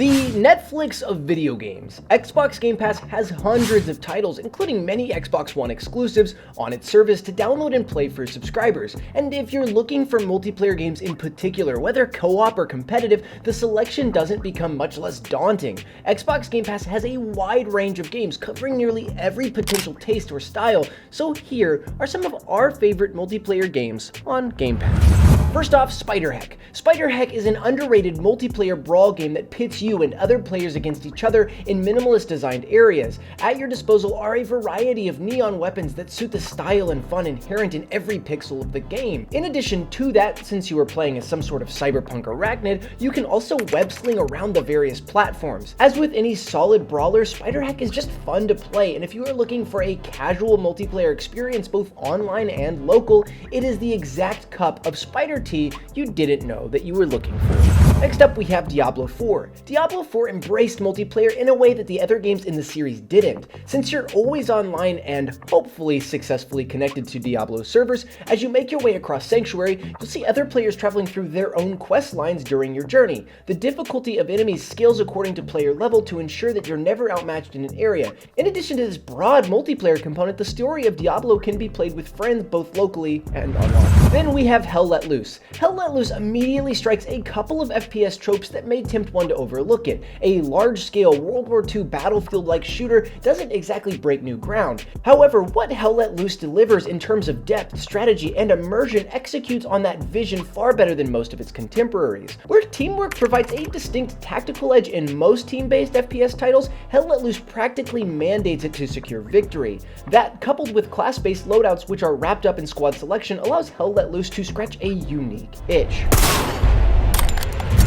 The Netflix of video games, Xbox Game Pass has hundreds of titles, including many Xbox One exclusives, on its service to download and play for subscribers. And if you're looking for multiplayer games in particular, whether co-op or competitive, the selection doesn't become much less daunting. Xbox Game Pass has a wide range of games covering nearly every potential taste or style, so here are some of our favorite multiplayer games on Game Pass. First off, Spider-Heck. Spider-Heck is an underrated multiplayer brawl game that pits you and other players against each other in minimalist designed areas. At your disposal are a variety of neon weapons that suit the style and fun inherent in every pixel of the game. In addition to that, since you are playing as some sort of cyberpunk arachnid, you can also web-sling around the various platforms. As with any solid brawler, Spider-Heck is just fun to play, and if you are looking for a casual multiplayer experience both online and local, it is the exact cup of Spider tea you didn't know that you were looking for. Next up, we have Diablo 4. Diablo 4 embraced multiplayer in a way that the other games in the series didn't. Since you're always online and hopefully successfully connected to Diablo servers, as you make your way across Sanctuary, you'll see other players traveling through their own quest lines during your journey. The difficulty of enemies scales according to player level to ensure that you're never outmatched in an area. In addition to this broad multiplayer component, the story of Diablo can be played with friends both locally and online. Then we have Hell Let Loose. Hell Let Loose immediately strikes a couple of FPS tropes that may tempt one to overlook it. A large-scale World War II battlefield-like shooter doesn't exactly break new ground. However, what Hell Let Loose delivers in terms of depth, strategy, and immersion executes on that vision far better than most of its contemporaries. Where teamwork provides a distinct tactical edge in most team-based FPS titles, Hell Let Loose practically mandates it to secure victory. That, coupled with class-based loadouts which are wrapped up in squad selection, allows Hell Let Loose to scratch a unique itch.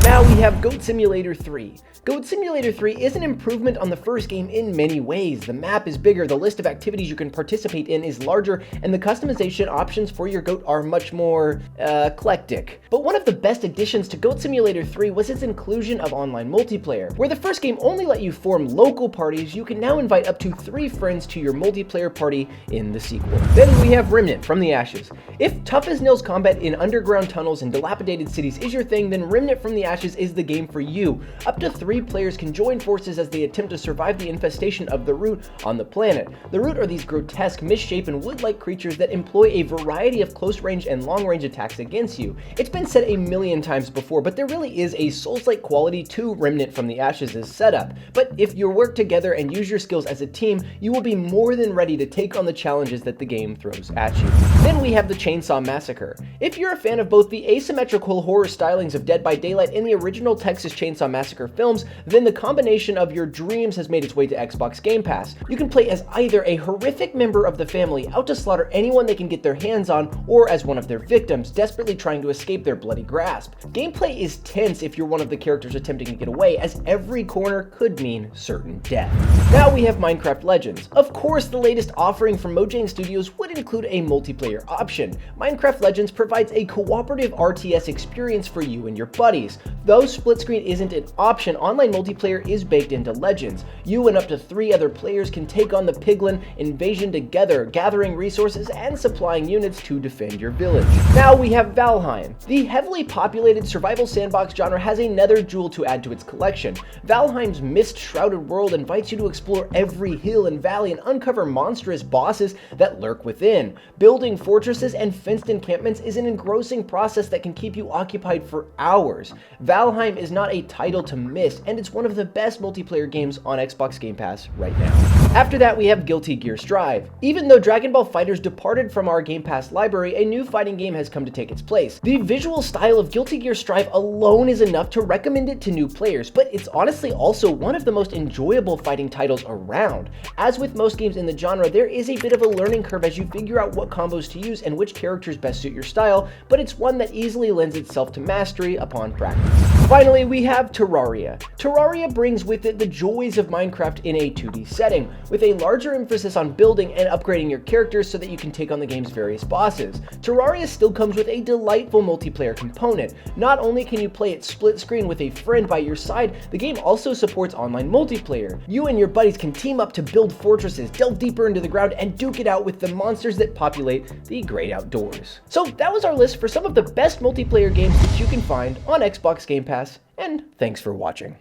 Now we have Goat Simulator 3. Goat Simulator 3 is an improvement on the first game in many ways. The map is bigger, the list of activities you can participate in is larger, and the customization options for your goat are much more eclectic. But one of the best additions to Goat Simulator 3 was its inclusion of online multiplayer. Where the first game only let you form local parties, you can now invite up to 3 friends to your multiplayer party in the sequel. Then we have Remnant from the Ashes. If tough as nails combat in underground tunnels and dilapidated cities is your thing, then Remnant from the Ashes is the game for you. Up to 3 players can join forces as they attempt to survive the infestation of the Root on the planet. The Root are these grotesque, misshapen, wood-like creatures that employ a variety of close-range and long-range attacks against you. It's been said a million times before, but there really is a Souls-like quality to Remnant from the Ashes' setup. But if you work together and use your skills as a team, you will be more than ready to take on the challenges that the game throws at you. Then we have the Chainsaw Massacre. If you're a fan of both the asymmetrical horror stylings of Dead by Daylight and the original Texas Chainsaw Massacre films, then the combination of your dreams has made its way to Xbox Game Pass. You can play as either a horrific member of the family out to slaughter anyone they can get their hands on, or as one of their victims, desperately trying to escape their bloody grasp. Gameplay is tense if you're one of the characters attempting to get away, as every corner could mean certain death. Now we have Minecraft Legends. Of course, the latest offering from Mojang Studios would include a multiplayer option. Minecraft Legends provides a cooperative RTS experience for you and your buddies. Though split screen isn't an option, online multiplayer is baked into Legends. You and up to 3 other players can take on the Piglin invasion together, gathering resources and supplying units to defend your village. Now we have Valheim. The heavily populated survival sandbox genre has another jewel to add to its collection. Valheim's mist-shrouded world invites you to explore every hill and valley and uncover monstrous bosses that lurk within. Building fortresses and fenced encampments is an engrossing process that can keep you occupied for hours. Valheim is not a title to miss, and it's one of the best multiplayer games on Xbox Game Pass right now. After that, we have Guilty Gear Strive. Even though Dragon Ball FighterZ departed from our Game Pass library, a new fighting game has come to take its place. The visual style of Guilty Gear Strive alone is enough to recommend it to new players, but it's honestly also one of the most enjoyable fighting titles around. As with most games in the genre, there is a bit of a learning curve as you figure out what combos to use and which characters best suit your style, but it's one that easily lends itself to mastery upon practice. Finally, we have Terraria. Terraria brings with it the joys of Minecraft in a 2D setting, with a larger emphasis on building and upgrading your characters so that you can take on the game's various bosses. Terraria still comes with a delightful multiplayer component. Not only can you play it split screen with a friend by your side, the game also supports online multiplayer. You and your buddies can team up to build fortresses, delve deeper into the ground, and duke it out with the monsters that populate the great outdoors. So that was our list for some of the best multiplayer games that you can find on Xbox Game Pass, and thanks for watching.